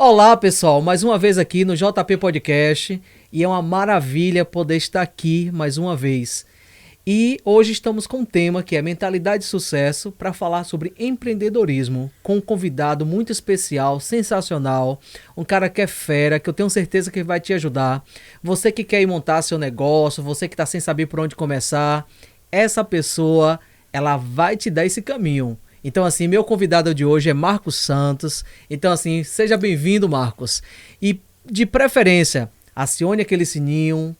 Olá, pessoal, mais uma vez aqui no JP Podcast e é uma maravilha poder estar aqui mais uma vez. E hoje estamos com um tema que é mentalidade de sucesso para falar sobre empreendedorismo com um convidado muito especial, sensacional, um cara que é fera, que eu tenho certeza que vai te ajudar. Você que quer ir montar seu negócio, você que está sem saber por onde começar, essa pessoa, ela vai te dar esse caminho. Então, assim, meu convidado de hoje é Marcos Santos. Então, assim, seja bem-vindo, Marcos. E, de preferência, acione aquele sininho,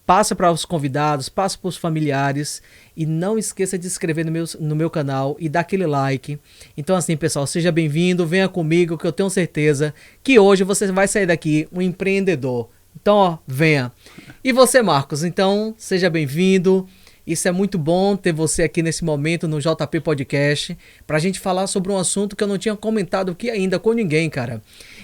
passa para os convidados, passa para os familiares e não esqueça de se inscrever no meu canal e dar aquele like. Então, assim, pessoal, seja bem-vindo, venha comigo que eu tenho certeza que hoje você vai sair daqui um empreendedor. Então, ó, venha. E você, Marcos, então, seja bem-vindo. Isso é muito bom ter você aqui nesse momento no JP Podcast para a gente falar sobre um assunto que eu não tinha comentado aqui ainda com ninguém, cara.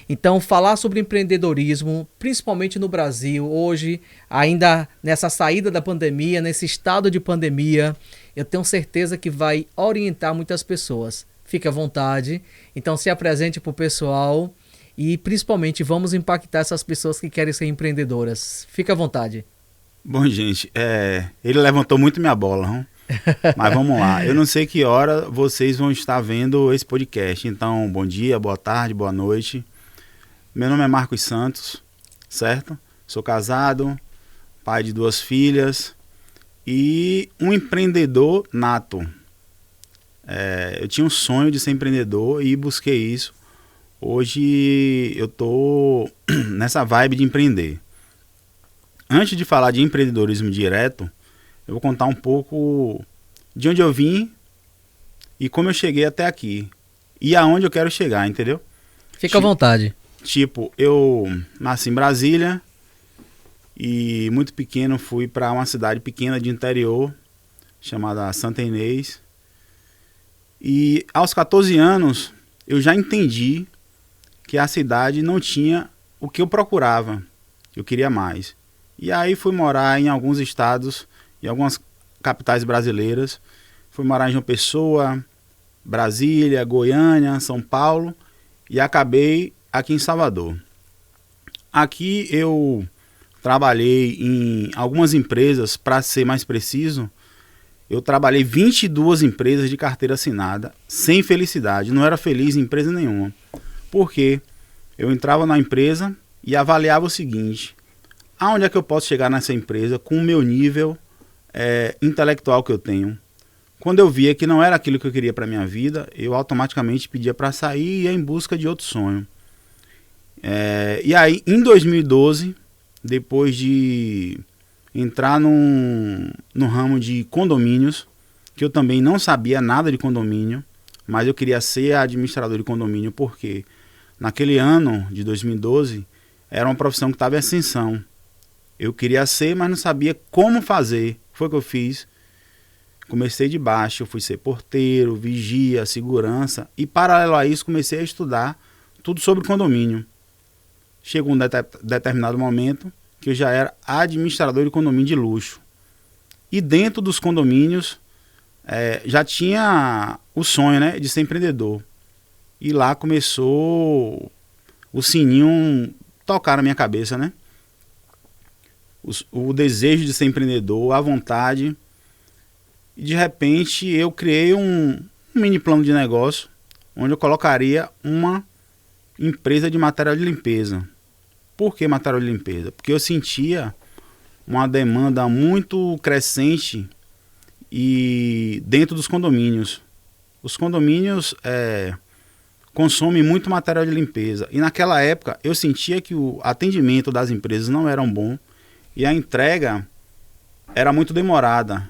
Então, falar sobre empreendedorismo, principalmente no Brasil, hoje, ainda nessa saída da pandemia, nesse estado de pandemia, eu tenho certeza que vai orientar muitas pessoas. Fique à vontade. Então, se apresente para o pessoal e, principalmente, vamos impactar essas pessoas que querem ser empreendedoras. Fique à vontade. Bom, gente, ele levantou muito minha bola, não? Mas vamos lá. Eu não sei que hora vocês vão estar vendo esse podcast. Então, bom dia, boa tarde, boa noite. Meu nome é Marcos Santos, certo? Sou casado, pai de 2 filhas e um empreendedor nato. Eu tinha um sonho de ser empreendedor e busquei isso. Hoje eu tô nessa vibe de empreender. Antes de falar de empreendedorismo direto, eu vou contar um pouco de onde eu vim e como eu cheguei até aqui. E aonde eu quero chegar, entendeu? Fique à vontade. Tipo, eu nasci em Brasília e muito pequeno fui para uma cidade pequena de interior chamada Santa Inês. E aos 14 anos eu já entendi que a cidade não tinha o que eu procurava. Eu queria mais. E aí fui morar em alguns estados, em algumas capitais brasileiras. Fui morar em João Pessoa, Brasília, Goiânia, São Paulo e acabei aqui em Salvador. Aqui eu trabalhei em algumas empresas, para ser mais preciso, eu trabalhei 22 empresas de carteira assinada, sem felicidade, não era feliz em empresa nenhuma. Por quê? Eu entrava na empresa e avaliava o seguinte: aonde é que eu posso chegar nessa empresa com o meu nível intelectual que eu tenho? Quando eu via que não era aquilo que eu queria para minha vida, eu automaticamente pedia para sair e ia em busca de outro sonho. E aí, em 2012, depois de entrar no ramo de condomínios, que eu também não sabia nada de condomínio, mas eu queria ser administrador de condomínio porque naquele ano de 2012 era uma profissão que estava em ascensão. Eu queria ser, mas não sabia como fazer. Foi o que eu fiz. Comecei de baixo, fui ser porteiro, vigia, segurança. E paralelo a isso comecei a estudar tudo sobre condomínio. Chegou um determinado momento que eu já era administrador de condomínio de luxo. E dentro dos condomínios já tinha o sonho, né, de ser empreendedor. E lá começou o sininho tocar na minha cabeça, né? O desejo de ser empreendedor, a vontade. E de repente eu criei um mini plano de negócio onde eu colocaria uma empresa de material de limpeza. Por que material de limpeza? Porque eu sentia uma demanda muito crescente e dentro dos condomínios. Os condomínios consomem muito material de limpeza. E naquela época eu sentia que o atendimento das empresas não era bom e a entrega era muito demorada.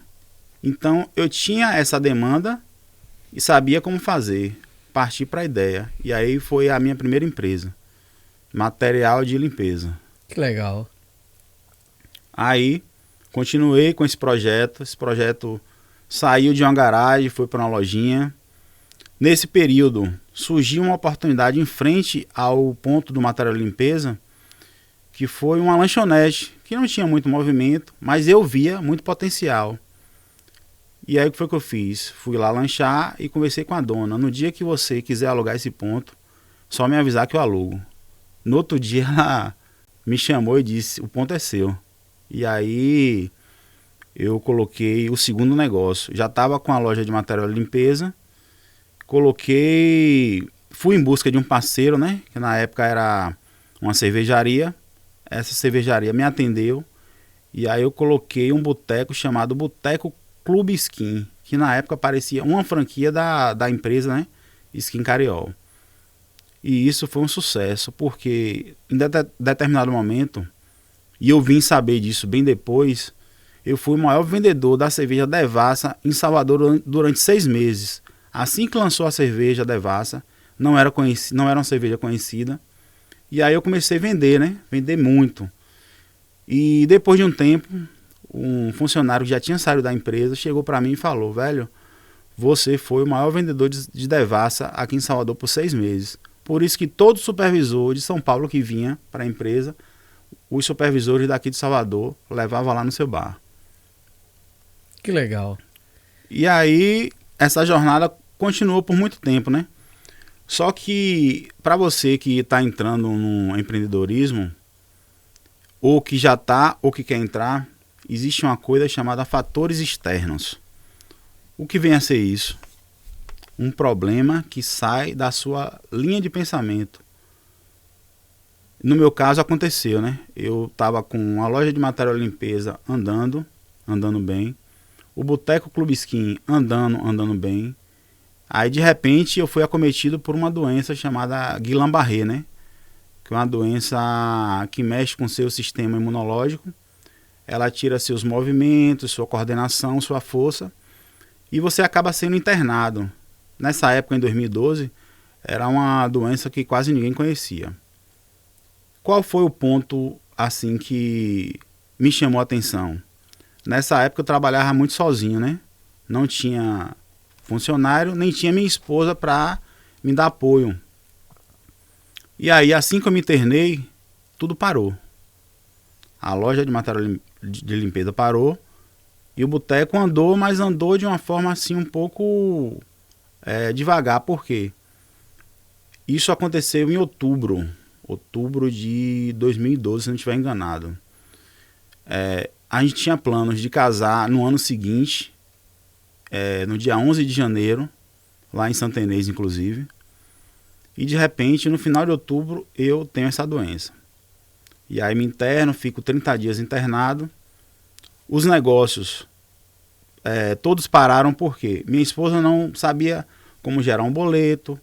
Então eu tinha essa demanda e sabia como fazer. Parti para a ideia. E aí foi a minha primeira empresa. Material de limpeza. Que legal. Aí continuei com esse projeto. Esse projeto saiu de uma garagem, foi para uma lojinha. Nesse período surgiu uma oportunidade em frente ao ponto do material de limpeza, que foi uma lanchonete, que não tinha muito movimento, mas eu via muito potencial. E aí o que foi que eu fiz? Fui lá lanchar e conversei com a dona. No dia que você quiser alugar esse ponto, só me avisar que eu alugo. No outro dia ela me chamou e disse, o ponto é seu. E aí eu coloquei o segundo negócio. Já estava com a loja de material de limpeza. Fui em busca de um parceiro, né? Que na época era uma cervejaria. Essa cervejaria me atendeu. E aí eu coloquei um boteco chamado Boteco Clube Skin, que na época parecia uma franquia da empresa, né? Skin Cariol. E isso foi um sucesso, porque em determinado momento, e eu vim saber disso bem depois, eu fui o maior vendedor da cerveja Devassa em Salvador durante 6 meses. Assim que lançou a cerveja Devassa, não era uma cerveja conhecida. E aí eu comecei a vender, né? Vender muito. E depois de um tempo, um funcionário que já tinha saído da empresa chegou para mim e falou, velho, você foi o maior vendedor de Devassa aqui em Salvador por 6 meses. Por isso que todo supervisor de São Paulo que vinha para a empresa, os supervisores daqui de Salvador levavam lá no seu bar. Que legal. E aí, essa jornada continuou por muito tempo, né? Só que, para você que está entrando no empreendedorismo, ou que já está, ou que quer entrar, existe uma coisa chamada fatores externos. O que vem a ser isso? Um problema que sai da sua linha de pensamento. No meu caso aconteceu, né? Eu estava com uma loja de material de limpeza andando bem. O Boteco Clube Skin andando bem. Aí de repente eu fui acometido por uma doença chamada Guillain-Barré, né? Que é uma doença que mexe com seu sistema imunológico. Ela tira seus movimentos, sua coordenação, sua força. E você acaba sendo internado. Nessa época, em 2012, era uma doença que quase ninguém conhecia. Qual foi o ponto assim que me chamou a atenção? Nessa época eu trabalhava muito sozinho, né? Não tinha funcionário, nem tinha minha esposa para me dar apoio. E aí, assim que eu me internei, tudo parou. A loja de material de limpeza parou e o boteco andou, mas andou de uma forma assim um pouco devagar. Por quê? Isso aconteceu em outubro de 2012, se não estiver enganado. A gente tinha planos de casar no ano seguinte, no dia 11 de janeiro, lá em Santa Inês, inclusive. E de repente, no final de outubro, eu tenho essa doença. E aí me interno, fico 30 dias internado. Os negócios todos pararam porque minha esposa não sabia como gerar um boleto,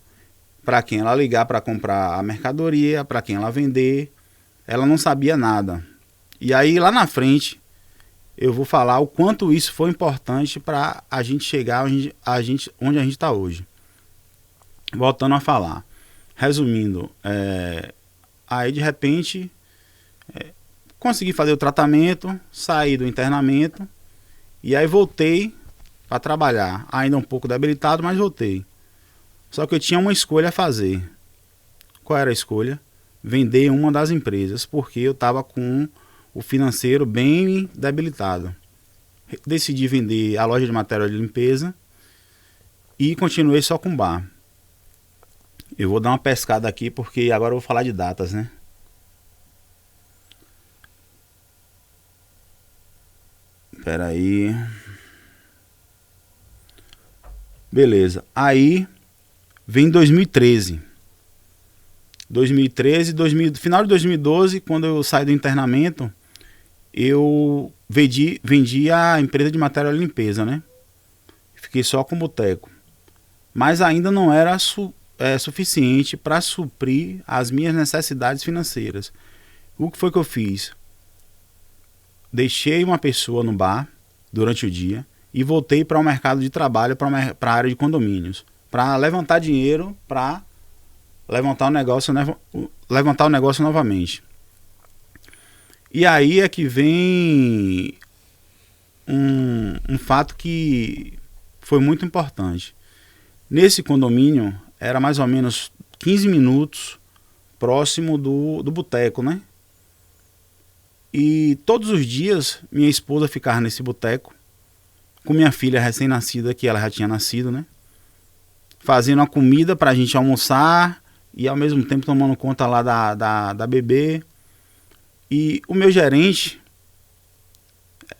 para quem ela ligar para comprar a mercadoria, para quem ela vender. Ela não sabia nada. E aí lá na frente eu vou falar o quanto isso foi importante para a gente chegar onde a gente está hoje. Voltando a falar. Resumindo, aí de repente consegui fazer o tratamento, saí do internamento e aí voltei para trabalhar. Ainda um pouco debilitado, mas voltei. Só que eu tinha uma escolha a fazer. Qual era a escolha? Vender uma das empresas, porque eu estava com o financeiro bem debilitado. Decidi vender a loja de material de limpeza e continuei só com bar. Eu vou dar uma pescada aqui porque agora eu vou falar de datas, né? Espera aí. Beleza. Aí vem 2013. Final de 2012, quando eu saí do internamento, eu vendi a empresa de material de limpeza, né? Fiquei só com o boteco. Mas ainda não era suficiente para suprir as minhas necessidades financeiras. O que foi que eu fiz? Deixei uma pessoa no bar durante o dia e voltei para o mercado de trabalho, para a área de condomínios, para levantar dinheiro, para levantar o negócio novamente. E aí é que vem um fato que foi muito importante. Nesse condomínio era mais ou menos 15 minutos próximo do boteco, né? E todos os dias minha esposa ficava nesse boteco com minha filha recém-nascida, que ela já tinha nascido, né? Fazendo a comida pra gente almoçar e ao mesmo tempo tomando conta lá da bebê. E o meu gerente,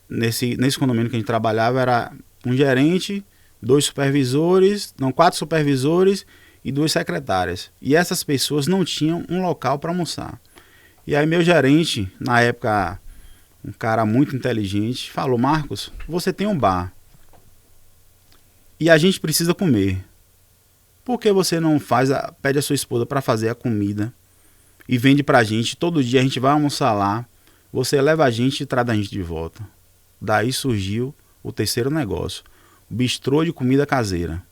nesse condomínio que a gente trabalhava, era um gerente, 4 supervisores e 2 secretárias. E essas pessoas não tinham um local para almoçar. E aí meu gerente, na época, um cara muito inteligente, falou: Marcos, você tem um bar e a gente precisa comer. Por que você não pede a sua esposa para fazer a comida e vende pra gente? Todo dia a gente vai almoçar lá, você leva a gente e traz a gente de volta. Daí surgiu o terceiro negócio, o bistrô de comida caseira.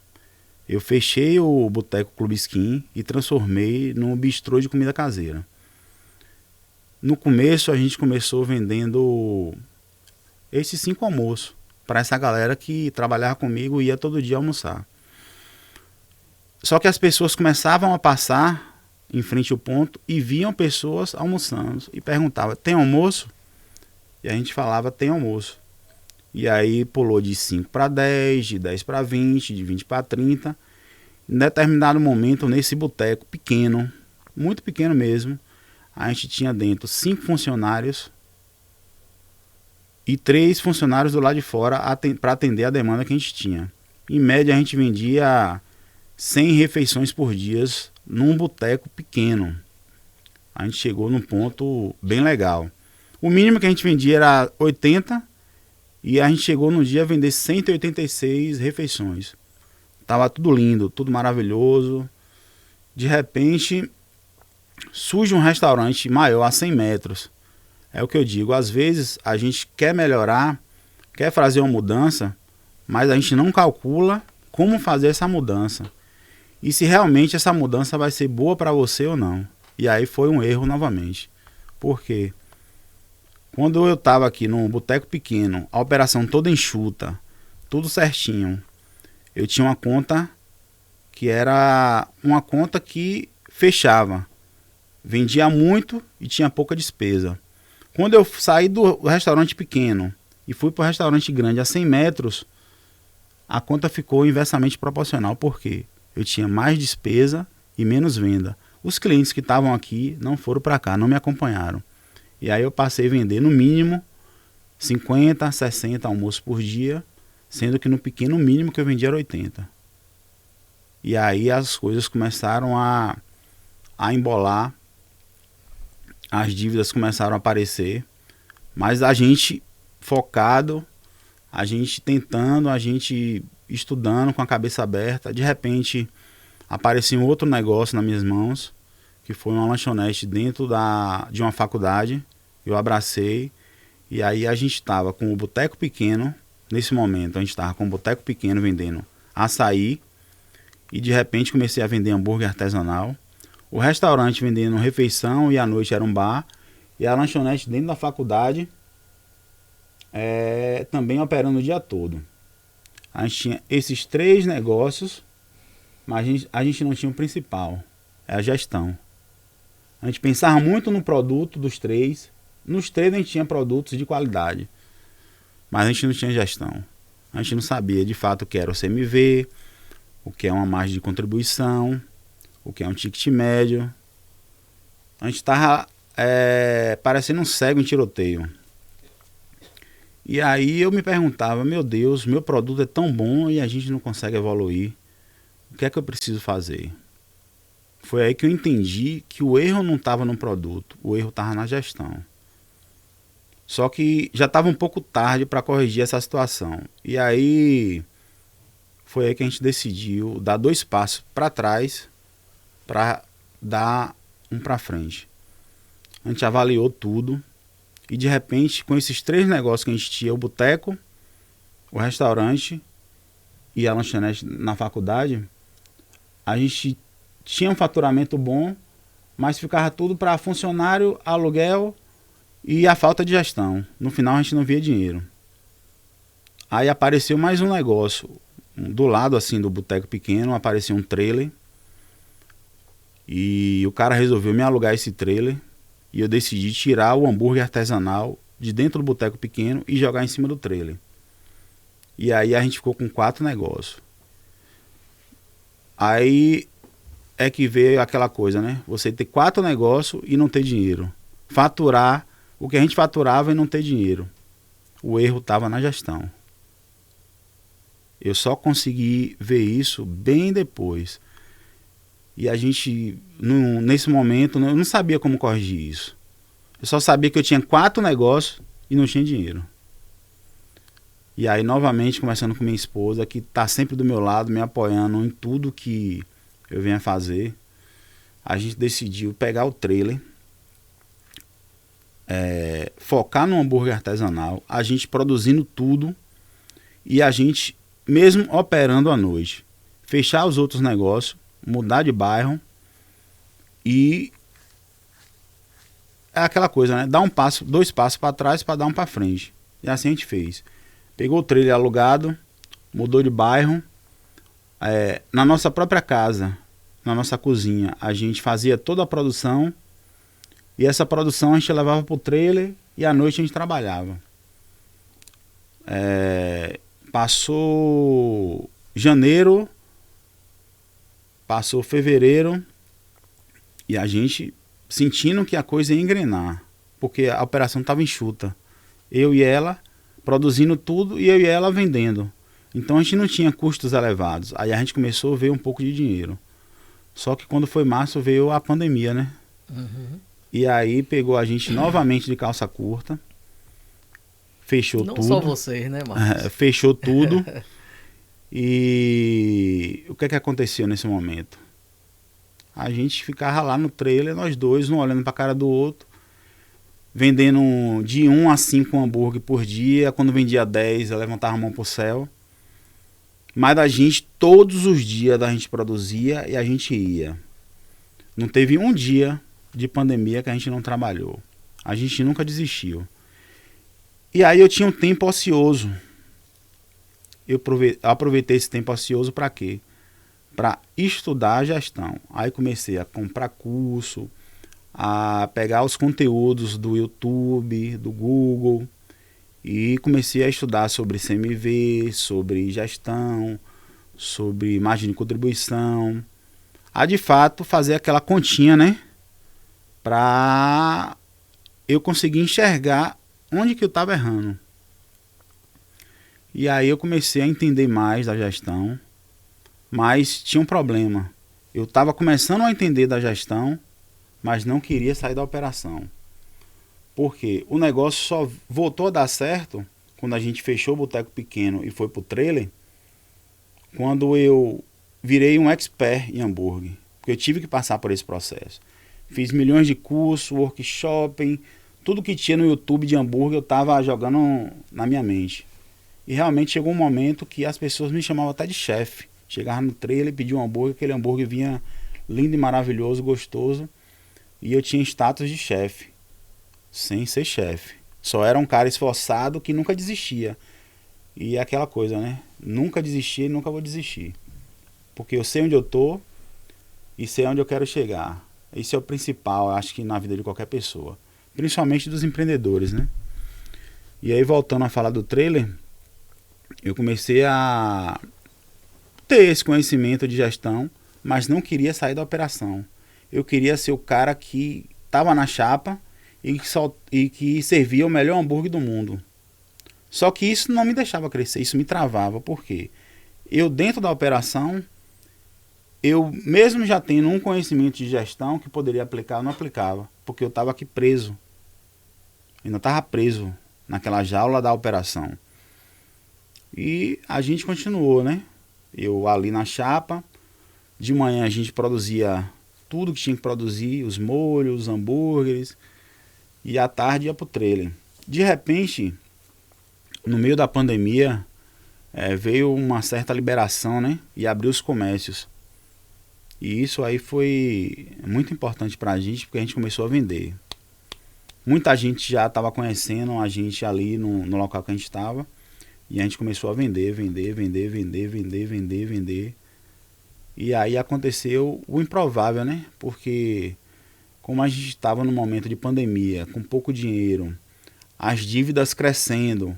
Eu fechei o Boteco Clube Skin e transformei num bistrô de comida caseira. No começo a gente começou vendendo esses 5 almoços para essa galera que trabalhava comigo e ia todo dia almoçar. Só que as pessoas começavam a passar em frente ao ponto e viam pessoas almoçando e perguntavam: tem almoço? E a gente falava: tem almoço. E aí pulou de 5 para 10, de 10 para 20, de 20 para 30. Em determinado momento, nesse boteco pequeno, muito pequeno mesmo, a gente tinha dentro 5 funcionários e 3 funcionários do lado de fora para atender a demanda que a gente tinha. Em média, a gente vendia 100 refeições por dia num boteco pequeno. A gente chegou num ponto bem legal. O mínimo que a gente vendia era 80 e a gente chegou no dia a vender 186 refeições. Tava tudo lindo, tudo maravilhoso. De repente, surge um restaurante maior a 100 metros. É o que eu digo, às vezes a gente quer melhorar, quer fazer uma mudança, mas a gente não calcula como fazer essa mudança. E se realmente essa mudança vai ser boa para você ou não. E aí foi um erro novamente. Por quê? Quando eu estava aqui num boteco pequeno, a operação toda enxuta, tudo certinho, eu tinha uma conta que era uma conta que fechava. Vendia muito e tinha pouca despesa. Quando eu saí do restaurante pequeno e fui para o restaurante grande a 100 metros, a conta ficou inversamente proporcional. Por quê? Eu tinha mais despesa e menos venda. Os clientes que estavam aqui não foram para cá, não me acompanharam. E aí eu passei a vender no mínimo 50, 60 almoços por dia, sendo que no pequeno mínimo que eu vendia era 80. E aí as coisas começaram a embolar, as dívidas começaram a aparecer, mas a gente focado, a gente tentando, a gente estudando com a cabeça aberta, de repente apareceu um outro negócio nas minhas mãos, que foi uma lanchonete dentro de uma faculdade. Eu abracei e aí a gente estava com o boteco pequeno. Nesse momento a gente estava com o boteco pequeno vendendo açaí e de repente comecei a vender hambúrguer artesanal. O restaurante vendendo refeição e à noite era um bar. E a lanchonete dentro da faculdade também operando o dia todo. A gente tinha esses 3 negócios, mas a gente não tinha o principal, é a gestão. A gente pensava muito no produto dos 3. Nos 3 a gente tinha produtos de qualidade, mas a gente não tinha gestão. A gente não sabia de fato o que era o CMV, o que é uma margem de contribuição, o que é um ticket médio. A gente estava parecendo um cego em tiroteio. E aí eu me perguntava: meu Deus, meu produto é tão bom e a gente não consegue evoluir. O que é que eu preciso fazer? Foi aí que eu entendi que o erro não estava no produto, o erro estava na gestão. Só que já estava um pouco tarde para corrigir essa situação. E aí foi aí que a gente decidiu dar 2 passos para trás para dar um para frente. A gente avaliou tudo e de repente, com esses 3 negócios que a gente tinha, o boteco, o restaurante e a lanchonete na faculdade, a gente tinha um faturamento bom, mas ficava tudo para funcionário, aluguel e a falta de gestão. No final a gente não via dinheiro. Aí apareceu mais um negócio. Do lado assim do boteco pequeno apareceu um trailer. E o cara resolveu me alugar esse trailer. E eu decidi tirar o hambúrguer artesanal de dentro do boteco pequeno e jogar em cima do trailer. E aí a gente ficou com 4 negócios. Aí é que veio aquela coisa, né? Você ter 4 negócios e não ter dinheiro. Faturar o que a gente faturava e não ter dinheiro. O erro estava na gestão. Eu só consegui ver isso bem depois. E a gente, nesse momento, eu não sabia como corrigir isso. Eu só sabia que eu tinha 4 negócios e não tinha dinheiro. E aí, novamente, conversando com minha esposa, que está sempre do meu lado, me apoiando em tudo que eu venho a fazer, a gente decidiu pegar o trailer, focar no hambúrguer artesanal, a gente produzindo tudo e a gente, mesmo operando à noite, fechar os outros negócios, mudar de bairro e é aquela coisa, né? Dar 2 passos para trás para dar um para frente. E assim a gente fez. Pegou o trailer alugado, mudou de bairro, na nossa própria casa, na nossa cozinha, a gente fazia toda a produção e essa produção a gente levava para o trailer e à noite a gente trabalhava. Passou janeiro, passou fevereiro e a gente sentindo que a coisa ia engrenar, porque a operação estava enxuta. Eu e ela produzindo tudo e eu e ela vendendo. Então a gente não tinha custos elevados. Aí a gente começou a ver um pouco de dinheiro. Só que quando foi março veio a pandemia, né? Uhum. E aí pegou a gente novamente de calça curta. Fechou Não tudo. só vocês, né, Marcos? Fechou tudo. E o que aconteceu nesse momento? A gente ficava lá no trailer, nós dois, um olhando para a cara do outro, vendendo de 1 a 5 hambúrguer por dia. Quando vendia 10, eu levantava a mão pro céu. Mas a gente, todos os dias a gente produzia e a gente ia. Não teve um dia de pandemia que a gente não trabalhou. A gente nunca desistiu. E aí eu tinha um tempo ocioso. Eu aproveitei esse tempo ocioso para quê? Para estudar a gestão. Aí comecei a comprar curso, a pegar os conteúdos do YouTube, do Google, e comecei a estudar sobre CMV, sobre gestão, sobre margem de contribuição, a de fato fazer aquela continha, né, para eu conseguir enxergar onde que eu estava errando. E aí eu comecei a entender mais da gestão, mas tinha um problema. Eu estava começando a entender da gestão, mas não queria sair da operação. Porque o negócio só voltou a dar certo quando a gente fechou o boteco pequeno e foi pro trailer, quando eu virei um expert em hambúrguer. Porque eu tive que passar por esse processo. Fiz milhões de cursos, workshop, tudo que tinha no YouTube de hambúrguer eu estava jogando na minha mente. E realmente chegou um momento que as pessoas me chamavam até de chefe. Chegava no trailer, pedia um hambúrguer, aquele hambúrguer vinha lindo e maravilhoso, gostoso. E eu tinha status de chefe, sem ser chefe. Só era um cara esforçado que nunca desistia. E é aquela coisa, né? Nunca desisti e nunca vou desistir. Porque eu sei onde eu tô e sei onde eu quero chegar. Isso é o principal, acho que na vida de qualquer pessoa. Principalmente dos empreendedores, né? E aí, voltando a falar do trailer, eu comecei a ter esse conhecimento de gestão, mas não queria sair da operação. Eu queria ser o cara que estava na chapa e que servia o melhor hambúrguer do mundo. Só que isso não me deixava crescer, isso me travava. Por quê? Eu, dentro da operação, eu mesmo já tendo um conhecimento de gestão que poderia aplicar, eu não aplicava, porque eu estava aqui preso. Eu não estava preso naquela jaula da operação. E a gente continuou, né? Eu ali na chapa, de manhã a gente produzia tudo que tinha que produzir, os molhos, os hambúrgueres, e à tarde ia pro trailer. De repente, no meio da pandemia, veio uma certa liberação, né? E abriu os comércios. E isso aí foi muito importante pra gente, porque a gente começou a vender. Muita gente já estava conhecendo a gente ali no local que a gente estava. E a gente começou a vender. E aí aconteceu o improvável, né? Porque como a gente estava num momento de pandemia, com pouco dinheiro, as dívidas crescendo,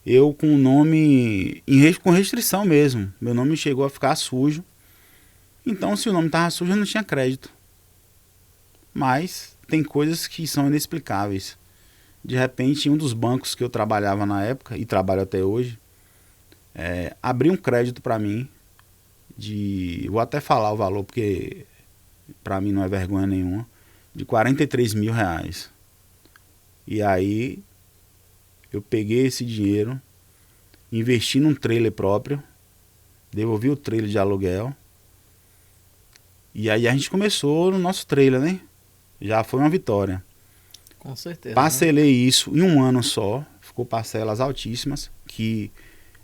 eu com o nome com restrição mesmo. Meu nome chegou a ficar sujo. Então, se o nome estava sujo, eu não tinha crédito. Mas tem coisas que são inexplicáveis. De repente, um dos bancos que eu trabalhava na época, e trabalho até hoje, abriu um crédito para mim, vou até falar o valor, porque para mim não é vergonha nenhuma, de R$43 mil. E aí, eu peguei esse dinheiro, investi num trailer próprio, devolvi o trailer de aluguel, e aí a gente começou no nosso trailer, né? Já foi uma vitória. Com certeza. Parcelei isso em um ano só, ficou parcelas altíssimas, que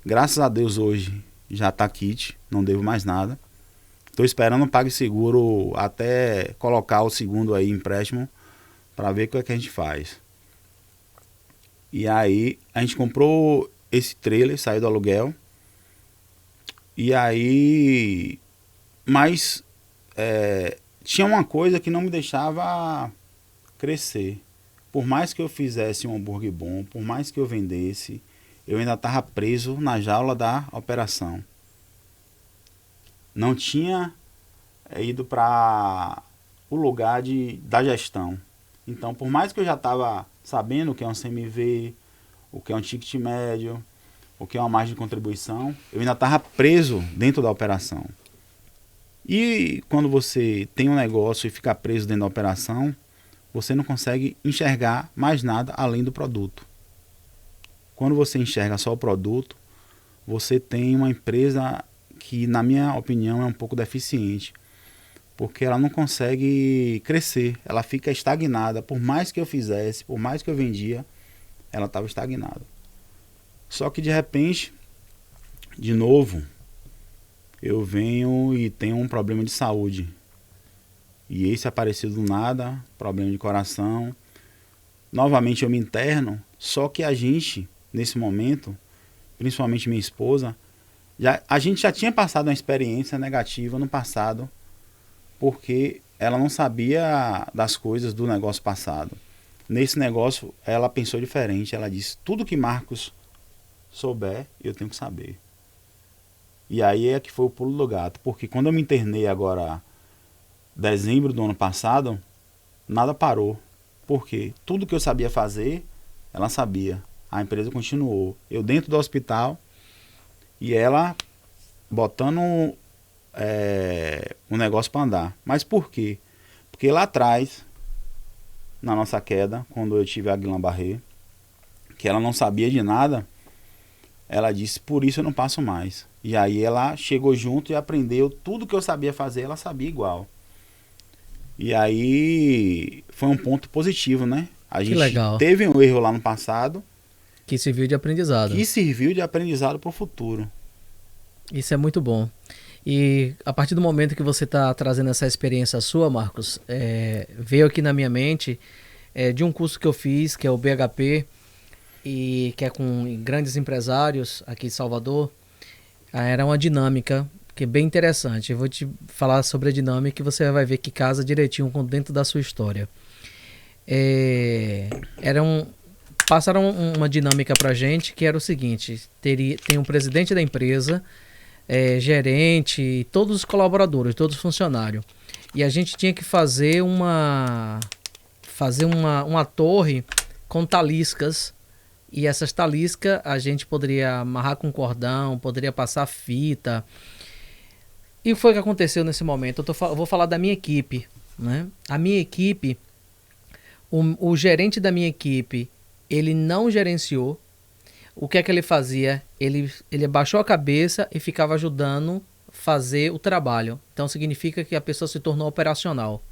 graças a Deus hoje já tá kit, não devo mais nada. Estou esperando o PagSeguro até colocar o segundo aí empréstimo para ver o que é que a gente faz. E aí a gente comprou esse trailer, saiu do aluguel. E aí, mas tinha uma coisa que não me deixava crescer. Por mais que eu fizesse um hambúrguer bom, por mais que eu vendesse, eu ainda estava preso na jaula da operação. Não tinha ido para o lugar da gestão. Então, por mais que eu já estava sabendo o que é um CMV, o que é um ticket médio, o que é uma margem de contribuição, eu ainda estava preso dentro da operação. E quando você tem um negócio e fica preso dentro da operação, você não consegue enxergar mais nada além do produto. Quando você enxerga só o produto, você tem uma empresa que, na minha opinião, é um pouco deficiente, porque ela não consegue crescer, ela fica estagnada. Por mais que eu fizesse, por mais que eu vendia, ela estava estagnada. Só que de repente, de novo, eu venho e tenho um problema de saúde. E esse apareceu do nada, problema de coração. Novamente eu me interno, só que a gente, nesse momento, principalmente minha esposa, a gente já tinha passado uma experiência negativa no passado, porque ela não sabia das coisas do negócio passado. Nesse negócio, ela pensou diferente. Ela disse, tudo que Marcos souber, eu tenho que saber. E aí é que foi o pulo do gato, porque quando eu me internei agora, dezembro do ano passado, nada parou. Porque tudo que eu sabia fazer, ela sabia. A empresa continuou. Eu dentro do hospital e ela botando um negócio para andar. Mas por quê? Porque lá atrás, na nossa queda, quando eu tive a Guillain-Barré, que ela não sabia de nada, ela disse, por isso eu não passo mais. E aí ela chegou junto e aprendeu tudo que eu sabia fazer, ela sabia igual. E aí foi um ponto positivo, né? A gente teve um erro lá no passado. Que serviu de aprendizado. Que serviu de aprendizado para o futuro. Isso é muito bom. E a partir do momento que você está trazendo essa experiência sua, Marcos, veio aqui na minha mente de um curso que eu fiz, que é o BHP, e que é com grandes empresários aqui em Salvador. Era uma dinâmica que é bem interessante. Eu vou te falar sobre a dinâmica e você vai ver que casa direitinho com dentro da sua história. Passaram uma dinâmica pra gente que era o seguinte: tem um presidente da empresa, gerente, todos os colaboradores, todos os funcionários. E a gente tinha que fazer uma torre com taliscas. E essas taliscas a gente poderia amarrar com cordão, poderia passar fita. E foi o que aconteceu nesse momento. Eu vou falar da minha equipe, né? A minha equipe, o gerente da minha equipe, ele não gerenciou. O que é que ele fazia? Ele abaixou a cabeça e ficava ajudando fazer o trabalho. Então significa que a pessoa se tornou operacional.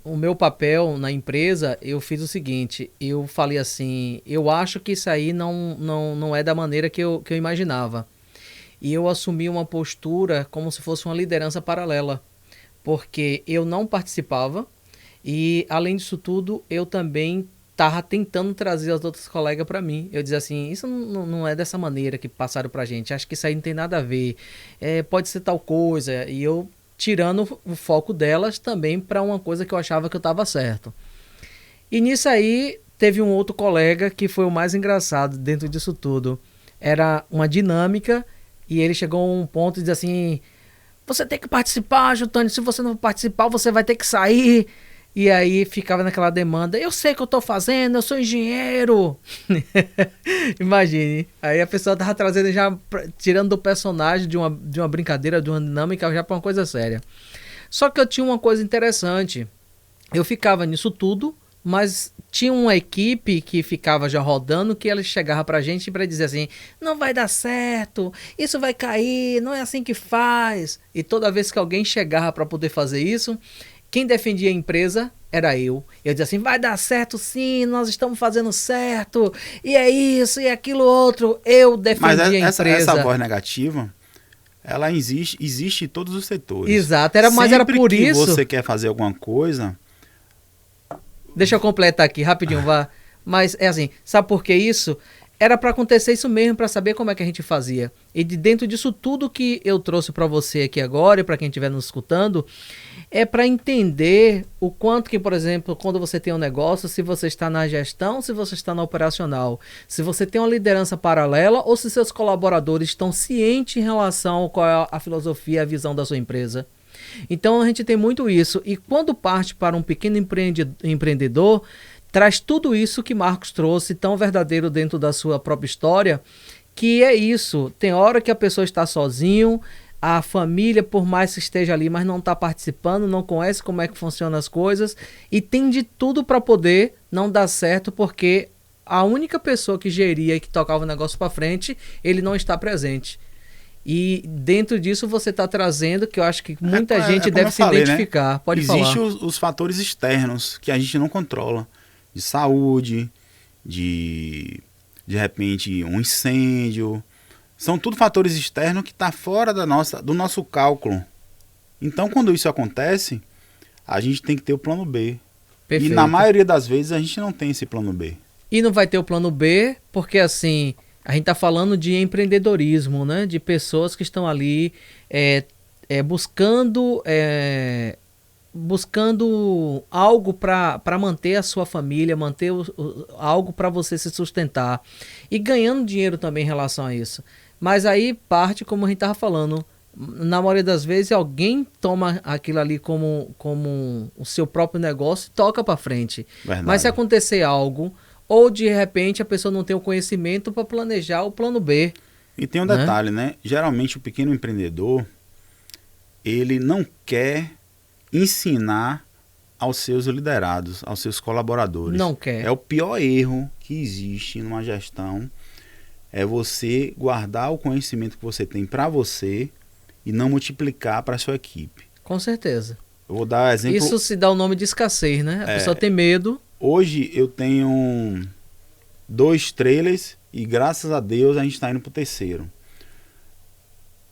O meu papel na empresa, eu fiz o seguinte, eu falei assim, eu acho que isso aí não é da maneira que eu imaginava. E eu assumi uma postura como se fosse uma liderança paralela, porque eu não participava e, além disso tudo, eu também estava tentando trazer as outras colegas para mim. Eu dizia assim, isso não é dessa maneira que passaram para a gente, acho que isso aí não tem nada a ver, pode ser tal coisa, e eu tirando o foco delas também para uma coisa que eu achava que eu estava certo. E nisso aí teve um outro colega que foi o mais engraçado dentro disso tudo. Era uma dinâmica E ele chegou a um ponto de dizer assim, você tem que participar, Jutânio, se você não participar, você vai ter que sair. E aí ficava naquela demanda, eu sei o que eu tô fazendo, eu sou engenheiro. Imagine. Aí a pessoa tava trazendo já, tirando do personagem de uma brincadeira, de uma dinâmica, já pra uma coisa séria. Só que eu tinha uma coisa interessante. Eu ficava nisso tudo, mas tinha uma equipe que ficava já rodando, que ela chegava pra gente pra dizer assim, não vai dar certo, isso vai cair, não é assim que faz. E toda vez que alguém chegava pra poder fazer isso, quem defendia a empresa era eu. Eu dizia assim, vai dar certo sim, nós estamos fazendo certo, e é isso, e é aquilo outro. Eu defendia a empresa. Essa voz negativa, ela existe em todos os setores. Exato, mas era por isso... Sempre que você quer fazer alguma coisa... Deixa eu completar aqui, rapidinho, vá. Mas é assim, sabe por que isso? Era para acontecer isso mesmo, para saber como é que a gente fazia. E de dentro disso tudo que eu trouxe para você aqui agora, e para quem estiver nos escutando, é para entender o quanto que, por exemplo, quando você tem um negócio, se você está na gestão, se você está na operacional, se você tem uma liderança paralela ou se seus colaboradores estão cientes em relação a qual é a filosofia, a visão da sua empresa. Então a gente tem muito isso. E quando parte para um pequeno empreendedor, traz tudo isso que Marcos trouxe, tão verdadeiro dentro da sua própria história, que é isso. Tem hora que a pessoa está sozinho, a família, por mais que esteja ali, mas não está participando, não conhece como é que funcionam as coisas, e tem de tudo para poder não dar certo, porque a única pessoa que geria e que tocava o negócio para frente, ele não está presente. E dentro disso você está trazendo, que eu acho que muita gente deve se identificar. Né? Pode falar. Existem os fatores externos que a gente não controla. De saúde, de repente um incêndio. São tudo fatores externos que estão fora do nosso cálculo. Então quando isso acontece, a gente tem que ter o plano B. Perfeito. E na maioria das vezes a gente não tem esse plano B. E não vai ter o plano B porque assim... A gente está falando de empreendedorismo, né? De pessoas que estão ali buscando algo para manter a sua família, manter algo para você se sustentar. E ganhando dinheiro também em relação a isso. Mas aí parte, como a gente estava falando, na maioria das vezes alguém toma aquilo ali como o seu próprio negócio e toca para frente. Verdade. Mas se acontecer algo... Ou, de repente, a pessoa não tem o conhecimento para planejar o plano B. E tem um detalhe, né? Geralmente, o pequeno empreendedor, ele não quer ensinar aos seus liderados, aos seus colaboradores. Não quer. É o pior erro que existe numa gestão, é você guardar o conhecimento que você tem para você e não multiplicar para a sua equipe. Com certeza. Eu vou dar exemplo... Isso se dá o nome de escassez, né? A pessoa tem medo... Hoje eu tenho 2 trailers e graças a Deus a gente está indo para o 3º.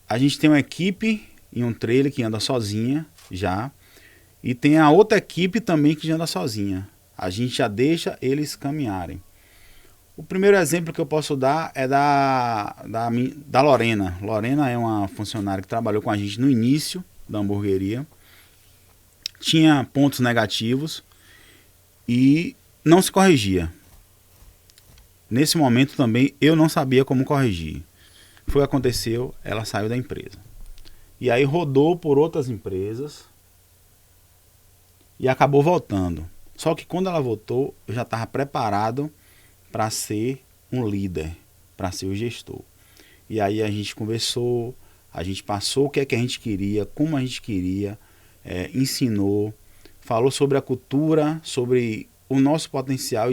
A gente tem uma equipe em um trailer que anda sozinha já. E tem a outra equipe também que já anda sozinha. A gente já deixa eles caminharem. O primeiro exemplo que eu posso dar é da Lorena. Lorena é uma funcionária que trabalhou com a gente no início da hamburgueria. Tinha pontos negativos. E não se corrigia. Nesse momento também eu não sabia como corrigir. Foi o que aconteceu, ela saiu da empresa. E aí rodou por outras empresas e acabou voltando. Só que quando ela voltou, eu já estava preparado para ser um líder, para ser o gestor. E aí a gente conversou, a gente passou o que é que a gente queria, como a gente queria, ensinou, falou sobre a cultura, sobre o nosso potencial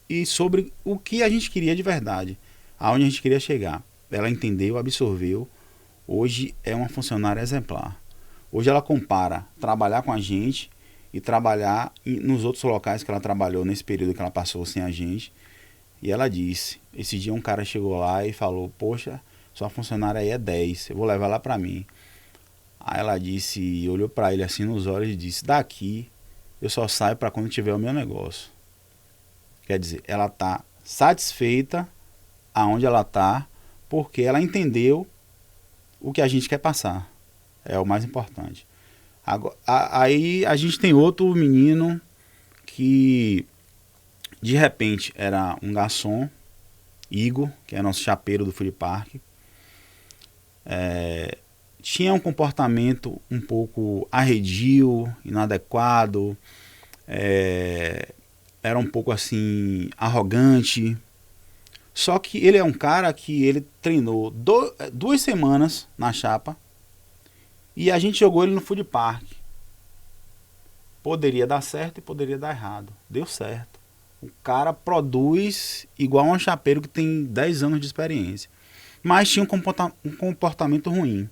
e sobre o que a gente queria de verdade, aonde a gente queria chegar. Ela entendeu, absorveu. Hoje é uma funcionária exemplar. Hoje ela compara trabalhar com a gente e trabalhar nos outros locais que ela trabalhou nesse período que ela passou sem a gente. E ela disse, esse dia um cara chegou lá e falou, poxa, sua funcionária aí é 10, eu vou levar lá para mim. Aí ela disse, olhou para ele assim nos olhos e disse, daqui eu só saio para quando tiver o meu negócio. Quer dizer, ela está satisfeita aonde ela está, porque ela entendeu o que a gente quer passar. É o mais importante. Agora, aí a gente tem outro menino que de repente era um garçom, Igor, que é nosso chapeiro do Food Park. tinha um comportamento um pouco arredio, inadequado, era um pouco assim arrogante. Só que ele é um cara que ele treinou 2 semanas na chapa e a gente jogou ele no food park. Poderia dar certo e poderia dar errado. Deu certo. O cara produz igual um chapeiro que tem 10 anos de experiência. Mas tinha um comportamento ruim.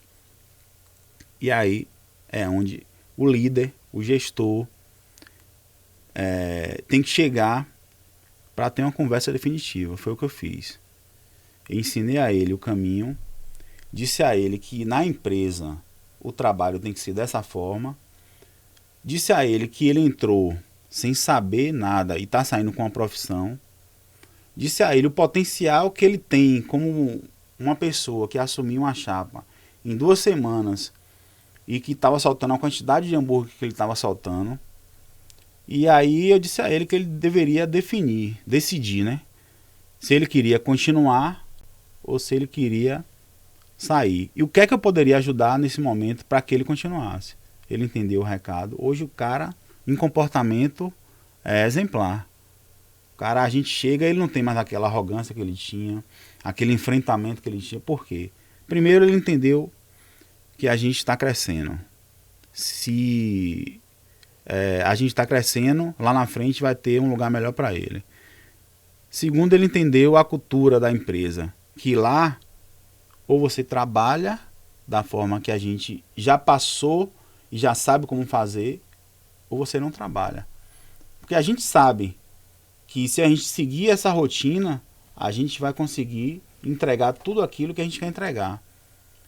E aí é onde o líder, o gestor, tem que chegar para ter uma conversa definitiva. Foi o que eu fiz. Eu ensinei a ele o caminho, disse a ele que na empresa o trabalho tem que ser dessa forma, disse a ele que ele entrou sem saber nada e está saindo com uma profissão, disse a ele o potencial que ele tem como uma pessoa que assumiu uma chapa em 2 semanas e que estava soltando a quantidade de hambúrguer que ele estava soltando. E aí eu disse a ele que ele deveria decidir, né? Se ele queria continuar ou se ele queria sair. E o que é que eu poderia ajudar nesse momento para que ele continuasse? Ele entendeu o recado. Hoje o cara, em comportamento, é exemplar. O cara, a gente chega, ele não tem mais aquela arrogância que ele tinha, aquele enfrentamento que ele tinha. Por quê? Primeiro, ele entendeu que a gente está crescendo. Se a gente está crescendo, lá na frente vai ter um lugar melhor para ele. Segundo, ele entendeu a cultura da empresa, que lá ou você trabalha da forma que a gente já passou e já sabe como fazer, ou você não trabalha. Porque a gente sabe que se a gente seguir essa rotina, a gente vai conseguir entregar tudo aquilo que a gente quer entregar.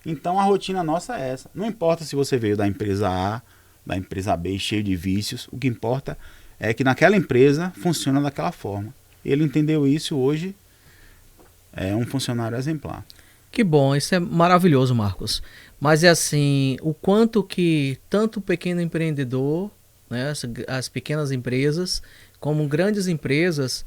Então a rotina nossa é essa. Não importa se você veio da empresa A, da empresa B, cheio de vícios, o que importa é que naquela empresa funciona daquela forma. Ele entendeu isso, hoje é um funcionário exemplar. Que bom, isso é maravilhoso, Marcos. Mas é assim, o quanto que tanto o pequeno empreendedor, né, as pequenas empresas, como grandes empresas,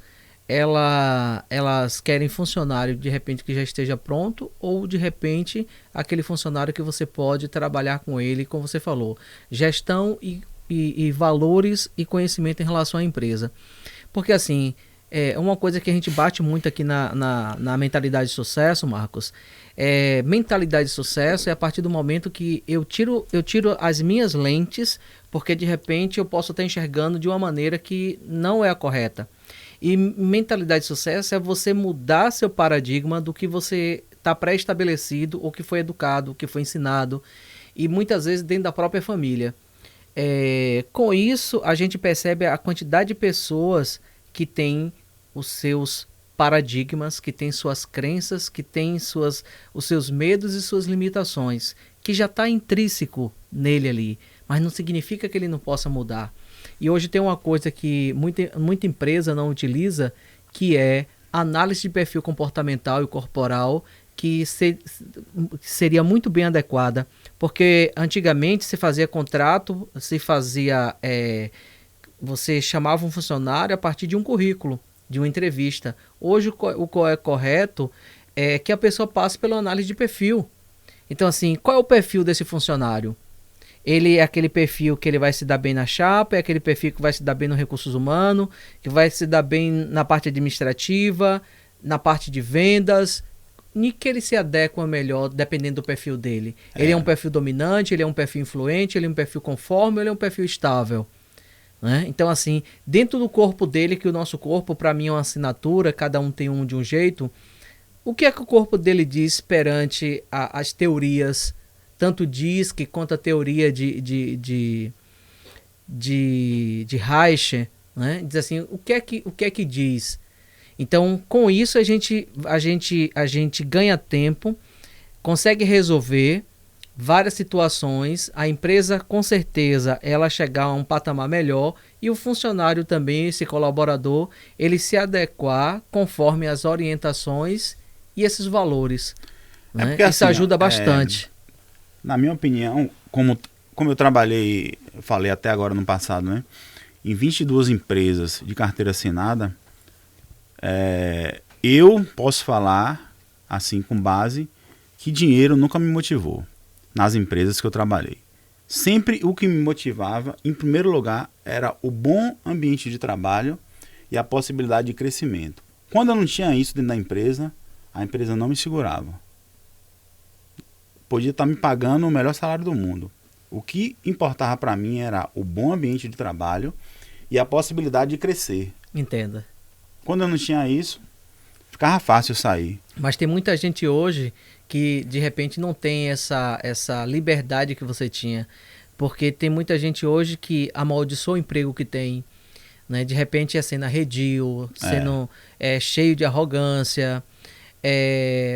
elas querem funcionário de repente que já esteja pronto, ou de repente aquele funcionário que você pode trabalhar com ele, como você falou, gestão e valores e conhecimento em relação à empresa. Porque assim, uma coisa que a gente bate muito aqui na mentalidade de sucesso, Marcos, mentalidade de sucesso é a partir do momento que eu tiro as minhas lentes, porque de repente eu posso estar enxergando de uma maneira que não é a correta. E mentalidade de sucesso é você mudar seu paradigma do que você está pré-estabelecido, ou que foi educado, o que foi ensinado, e muitas vezes dentro da própria família. Com isso, a gente percebe a quantidade de pessoas que têm os seus paradigmas, que têm suas crenças, que têm os seus medos e suas limitações, que já está intrínseco nele ali, mas não significa que ele não possa mudar. E hoje tem uma coisa que muita empresa não utiliza, que é análise de perfil comportamental e corporal, que seria muito bem adequada, porque antigamente se fazia contrato, você chamava um funcionário a partir de um currículo, de uma entrevista. Hoje o correto é que a pessoa passe pela análise de perfil. Então assim, qual é o perfil desse funcionário? Ele é aquele perfil que ele vai se dar bem na chapa, é aquele perfil que vai se dar bem no recursos humanos, que vai se dar bem na parte administrativa, na parte de vendas, e que ele se adequa melhor dependendo do perfil dele. Ele é um perfil dominante, ele é um perfil influente, ele é um perfil conforme, ele é um perfil estável. Né? Então assim, dentro do corpo dele, que o nosso corpo para mim é uma assinatura, cada um tem um de um jeito, o que é que o corpo dele diz perante as teorias, tanto DISC quanto a teoria de Reich, né? Diz assim, o que é que diz? Então, com isso a gente ganha tempo, consegue resolver várias situações, a empresa com certeza ela chegar a um patamar melhor, e o funcionário também, esse colaborador, ele se adequar conforme as orientações e esses valores. Né? Porque, isso assim, ajuda bastante. Na minha opinião, como eu trabalhei, falei até agora no passado, né, em 22 empresas de carteira assinada, eu posso falar, assim, com base, que dinheiro nunca me motivou nas empresas que eu trabalhei. Sempre o que me motivava, em primeiro lugar, era o bom ambiente de trabalho e a possibilidade de crescimento. Quando eu não tinha isso dentro da empresa, a empresa não me segurava. Podia estar me pagando o melhor salário do mundo. O que importava para mim era o bom ambiente de trabalho e a possibilidade de crescer. Entenda. Quando eu não tinha isso, ficava fácil sair. Mas tem muita gente hoje que de repente não tem essa liberdade que você tinha. Porque tem muita gente hoje que amaldiçoa o emprego que tem, né? De repente é sendo arredio, sendo cheio de arrogância.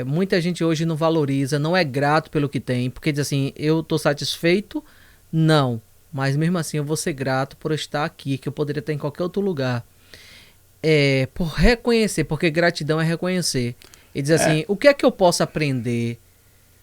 Muita gente hoje não valoriza, não é grato pelo que tem, porque diz assim, eu estou satisfeito? Não, mas mesmo assim eu vou ser grato por estar aqui, que eu poderia estar em qualquer outro lugar. Por reconhecer, porque gratidão é reconhecer. E diz assim, o que é que eu posso aprender?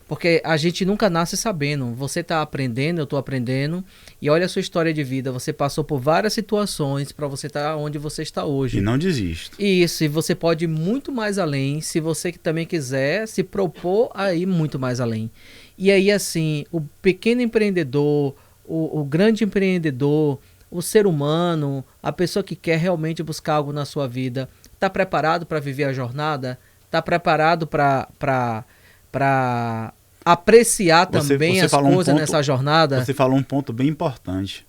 Porque a gente nunca nasce sabendo. Você está aprendendo, eu estou aprendendo. E olha a sua história de vida. Você passou por várias situações para você estar onde você está hoje. E não desista. Isso, e você pode ir muito mais além. Se você também quiser se propor a ir muito mais além. E aí, assim, o pequeno empreendedor, o grande empreendedor, o ser humano, a pessoa que quer realmente buscar algo na sua vida, está preparado para viver a jornada? Está preparado para apreciar também as coisas nessa jornada? Você falou um ponto bem importante.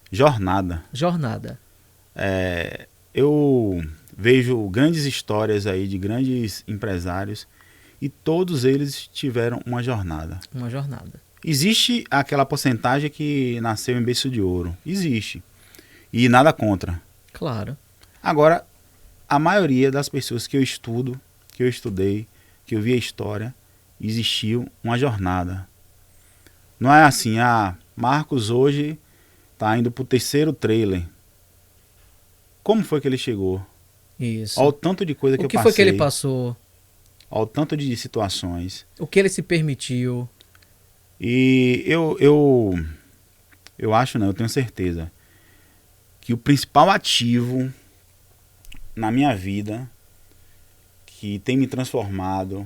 Jornada. Jornada. Eu vejo grandes histórias aí de grandes empresários e todos eles tiveram uma jornada. Uma jornada. Existe aquela porcentagem que nasceu em berço de ouro. Existe. E nada contra. Claro. Agora, a maioria das pessoas que eu estudo, que eu estudei, que eu vi a história, existiu uma jornada. Não é assim, Marcos hoje está indo para o 3º trailer. Como foi que ele chegou? Isso. Olha o tanto de coisa que eu passei. O que foi que ele passou? Olha o tanto de situações. O que ele se permitiu? E eu acho, não, eu tenho certeza, que o principal ativo na minha vida, que tem me transformado,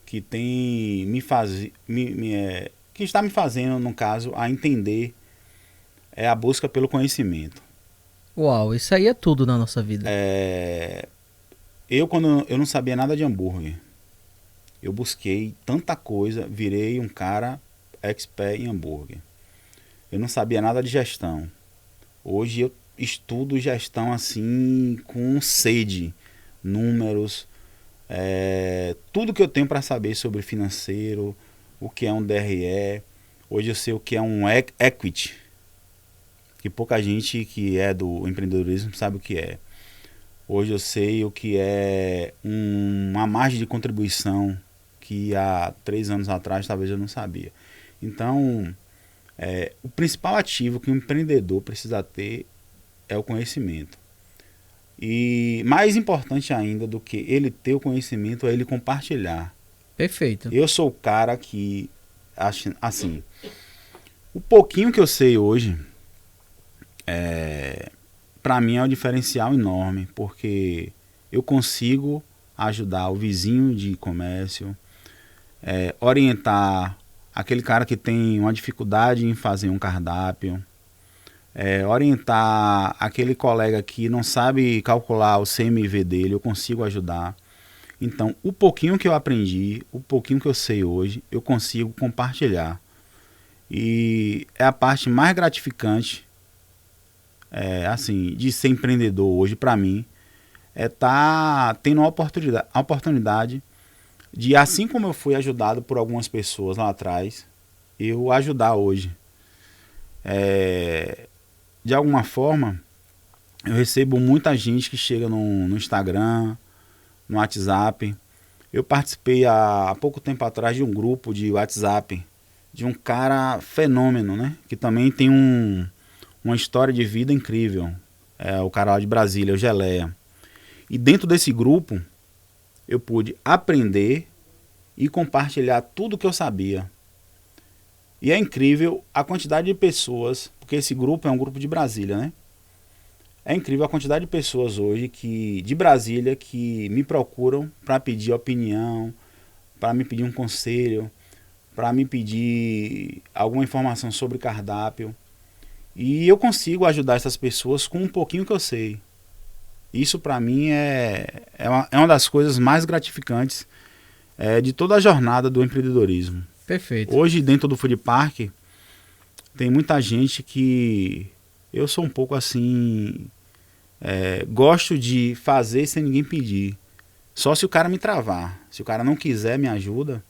que tem que está me fazendo, no caso, a entender, é a busca pelo conhecimento. Uau, isso aí é tudo na nossa vida. Quando eu não sabia nada de hambúrguer, eu busquei tanta coisa, virei um cara expert em hambúrguer. Eu não sabia nada de gestão. Hoje eu estudo gestão assim com sede, números, tudo que eu tenho para saber sobre financeiro, o que é um DRE. Hoje eu sei o que é um equity, que pouca gente que é do empreendedorismo sabe o que é. Hoje eu sei o que é uma margem de contribuição, que há 3 anos atrás talvez eu não sabia. Então, o principal ativo que um empreendedor precisa ter é o conhecimento. E mais importante ainda do que ele ter o conhecimento é ele compartilhar. Perfeito. Eu sou o cara que, assim, o pouquinho que eu sei hoje, para mim é um diferencial enorme, porque eu consigo ajudar o vizinho de comércio, orientar aquele cara que tem uma dificuldade em fazer um cardápio, orientar aquele colega que não sabe calcular o CMV dele, eu consigo ajudar. Então, o pouquinho que eu aprendi, o pouquinho que eu sei hoje, eu consigo compartilhar. E é a parte mais gratificante, assim, de ser empreendedor hoje para mim, tá tendo a oportunidade de, assim como eu fui ajudado por algumas pessoas lá atrás, eu ajudar hoje. De alguma forma, eu recebo muita gente que chega no Instagram, no WhatsApp. Eu participei há pouco tempo atrás de um grupo de WhatsApp de um cara fenômeno, né? Que também tem uma história de vida incrível. É o cara lá de Brasília, o Geleia. E dentro desse grupo, eu pude aprender e compartilhar tudo que eu sabia. E é incrível a quantidade de pessoas, porque esse grupo é um grupo de Brasília, né? É incrível a quantidade de pessoas hoje de Brasília que me procuram para pedir opinião, para me pedir um conselho, para me pedir alguma informação sobre cardápio. E eu consigo ajudar essas pessoas com um pouquinho que eu sei. Isso para mim é uma das coisas mais gratificantes de toda a jornada do empreendedorismo. Perfeito. Hoje, dentro do Food Park, tem muita gente que eu sou um pouco assim, gosto de fazer sem ninguém pedir. Só se o cara me travar. Se o cara não quiser me ajuda,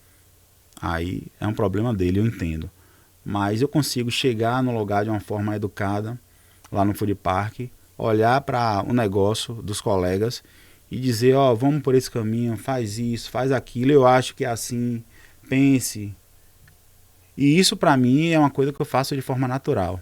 aí é um problema dele, eu entendo. Mas eu consigo chegar no lugar de uma forma educada, lá no Food Park, olhar para o negócio dos colegas e dizer, ó, vamos por esse caminho, faz isso, faz aquilo, eu acho que é assim, pense. E isso para mim é uma coisa que eu faço de forma natural.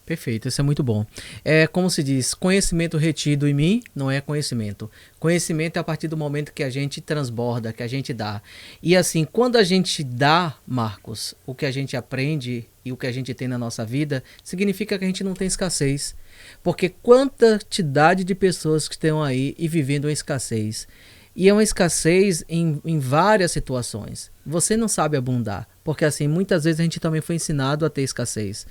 Perfeito, isso é muito bom. É como se diz, conhecimento retido em mim não é conhecimento. Conhecimento é a partir do momento que a gente transborda, que a gente dá. E assim, quando a gente dá, Marcos, o que a gente aprende e o que a gente tem na nossa vida, significa que a gente não tem escassez. Porque quantidade de pessoas que estão aí e vivendo uma escassez. E é uma escassez em várias situações. Você não sabe abundar. Porque assim, muitas vezes a gente também foi ensinado a ter escassez.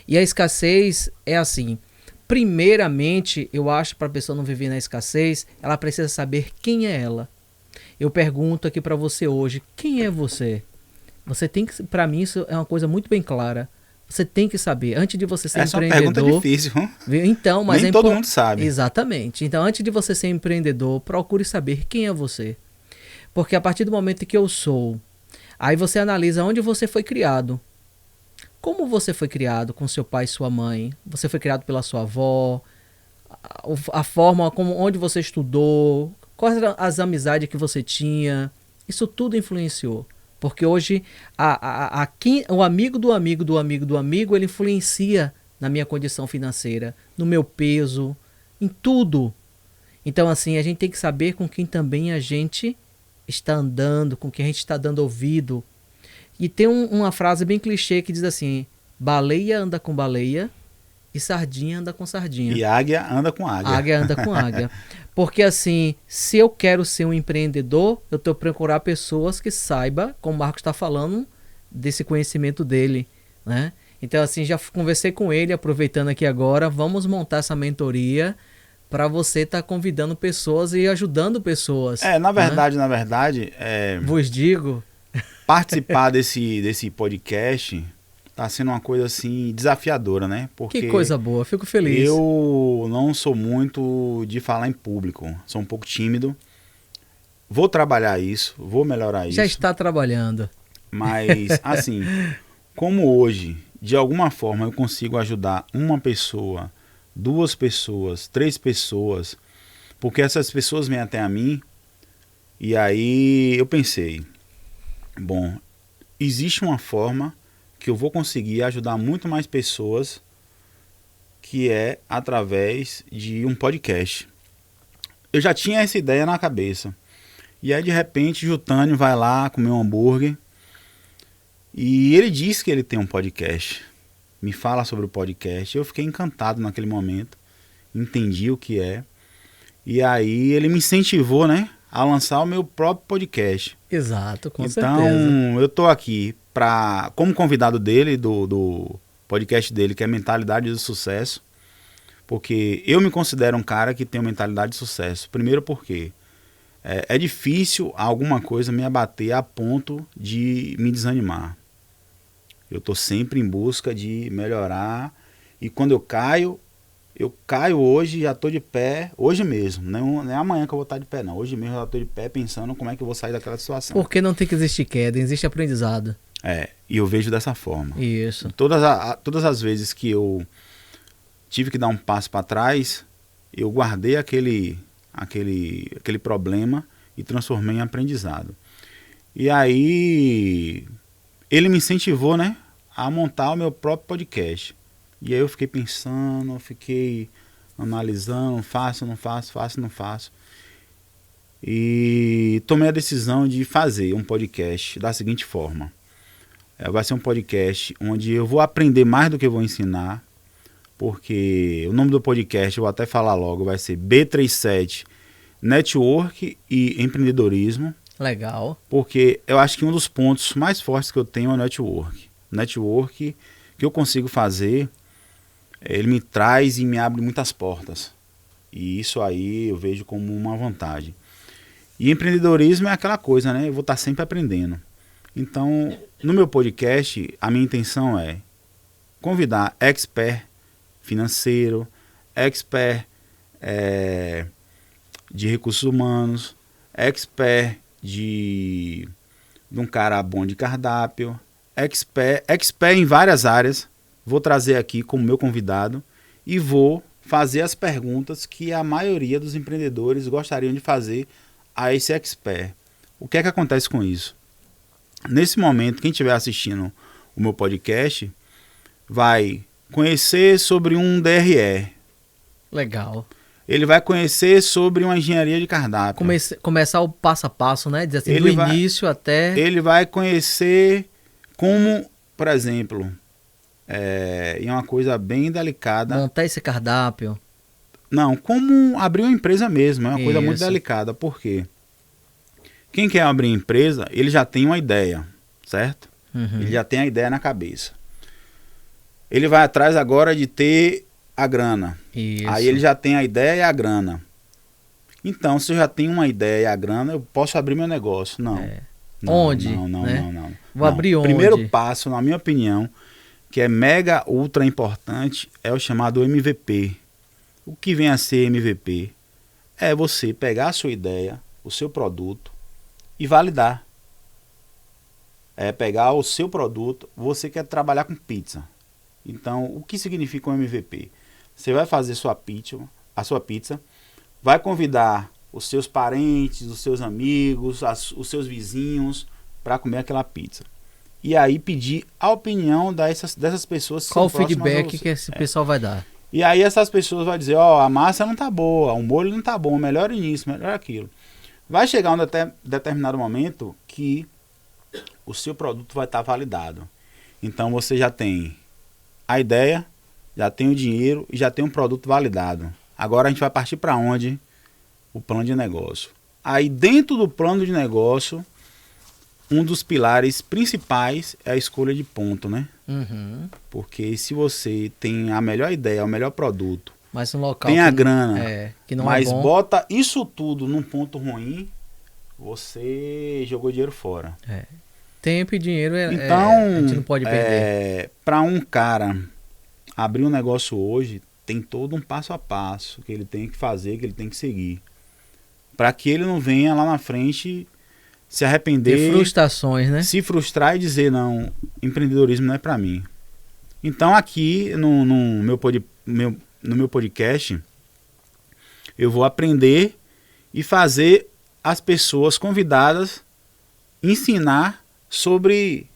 E a escassez é assim, primeiramente, eu acho, para a pessoa não viver na escassez, ela precisa saber quem é ela. Eu pergunto aqui para você hoje, quem é você? Você tem que, para mim isso é uma coisa muito bem clara. Você tem que saber, antes de você ser empreendedor... Essa é uma pergunta difícil. Então, mas nem todo mundo sabe. Exatamente. Então, antes de você ser empreendedor, procure saber quem é você. Porque a partir do momento que eu sou, aí você analisa onde você foi criado. Como você foi criado com seu pai e sua mãe? Você foi criado pela sua avó? A forma como, onde você estudou? Quais eram as amizades que você tinha? Isso tudo influenciou. Porque hoje o amigo do amigo do amigo do amigo, ele influencia na minha condição financeira, no meu peso, em tudo. Então assim, a gente tem que saber com quem também a gente está andando, com quem a gente está dando ouvido. E tem uma frase bem clichê que diz assim, baleia anda com baleia e sardinha anda com sardinha. E águia anda com águia. Águia anda com águia. Porque assim, se eu quero ser um empreendedor, eu tenho que procurar pessoas que saibam, como o Marcos está falando, desse conhecimento dele, né? Então assim, já conversei com ele, aproveitando aqui agora, vamos montar essa mentoria para você estar convidando pessoas e ajudando pessoas. Na verdade, vos digo... Participar desse podcast tá sendo uma coisa assim desafiadora, né? Porque que coisa boa, fico feliz. Eu não sou muito de falar em público, sou um pouco tímido. Vou trabalhar isso, vou melhorar isso. Já está trabalhando. Mas, assim, como hoje, de alguma forma eu consigo ajudar uma pessoa, 2 pessoas, 3 pessoas, porque essas pessoas vêm até a mim, e aí eu pensei, bom, existe uma forma que eu vou conseguir ajudar muito mais pessoas, que é através de um podcast. Eu já tinha essa ideia na cabeça. E aí, de repente, Jutânio vai lá comer um hambúrguer e ele diz que ele tem um podcast. Me fala sobre o podcast. Eu fiquei encantado naquele momento. Entendi o que é. E aí ele me incentivou, né, a lançar o meu próprio podcast. Exato, com certeza. Então, eu tô aqui como convidado dele, do podcast dele, que é Mentalidade do Sucesso, porque eu me considero um cara que tem uma mentalidade de sucesso. Primeiro porque é difícil alguma coisa me abater a ponto de me desanimar. Eu tô sempre em busca de melhorar, e quando eu caio hoje, já tô de pé, hoje mesmo, não é amanhã que eu vou estar de pé não, hoje mesmo eu já tô de pé pensando como é que eu vou sair daquela situação. Porque não tem que existir queda, existe aprendizado. E eu vejo dessa forma. Isso. Todas as vezes que eu tive que dar um passo para trás, eu guardei aquele problema e transformei em aprendizado. E aí ele me incentivou, né, a montar o meu próprio podcast. E aí eu fiquei pensando, fiquei analisando, faço, não faço. E tomei a decisão de fazer um podcast da seguinte forma. Vai ser um podcast onde eu vou aprender mais do que eu vou ensinar, porque o nome do podcast, eu vou até falar logo, vai ser B37 Network e Empreendedorismo. Legal. Porque eu acho que um dos pontos mais fortes que eu tenho é o network. Network que eu consigo fazer, ele me traz e me abre muitas portas. E isso aí eu vejo como uma vantagem. E empreendedorismo é aquela coisa, né? Eu vou estar sempre aprendendo. Então, no meu podcast, a minha intenção é convidar expert financeiro, expert de recursos humanos, expert de um cara bom de cardápio, expert em várias áreas. Vou trazer aqui como meu convidado e vou fazer as perguntas que a maioria dos empreendedores gostariam de fazer a esse expert. O que é que acontece com isso? Nesse momento, quem estiver assistindo o meu podcast vai conhecer sobre um DRE. Legal. Ele vai conhecer sobre uma engenharia de cardápio. Começar o passo a passo, né? Dizer assim, do início até... Ele vai conhecer como, por exemplo, em uma coisa bem delicada... Montar esse cardápio. Não, como abrir uma empresa mesmo. É uma coisa muito delicada. Por quê? Quem quer abrir empresa, ele já tem uma ideia, certo? Uhum. Ele já tem a ideia na cabeça. Ele vai atrás agora de ter a grana. Isso. Aí ele já tem a ideia e a grana. Então, se eu já tenho uma ideia e a grana, eu posso abrir meu negócio. Não. Onde? Não. Vou abrir onde? Primeiro passo, na minha opinião, que é mega ultra importante, é o chamado MVP. O que vem a ser MVP? É você pegar a sua ideia, o seu produto e validar. É pegar o seu produto, você quer trabalhar com pizza. Então, o que significa um MVP? Você vai fazer a sua pizza, vai convidar os seus parentes, os seus amigos, os seus vizinhos para comer aquela pizza. E aí pedir a opinião dessas pessoas. Qual o feedback que esse pessoal vai dar? E aí essas pessoas vão dizer, a massa não tá boa, o molho não tá bom, melhor nisso, melhor aquilo. Vai chegar um determinado momento que o seu produto vai estar validado. Então você já tem a ideia, já tem o dinheiro e já tem um produto validado. Agora a gente vai partir para onde? O plano de negócio. Aí dentro do plano de negócio, um dos pilares principais é a escolha de ponto, né? Uhum. Porque se você tem a melhor ideia, o melhor produto, mas um local tem a grana, que não mas é bom, bota isso tudo num ponto ruim, você jogou dinheiro fora. Tempo e dinheiro então, a gente não pode perder. Para um cara abrir um negócio hoje, tem todo um passo a passo que ele tem que fazer, que ele tem que seguir. Para que ele não venha lá na frente se arrepender. Ter frustrações, né? Se frustrar e dizer, não, empreendedorismo não é para mim. Então aqui no meu podcast, eu vou aprender e fazer as pessoas convidadas ensinar sobre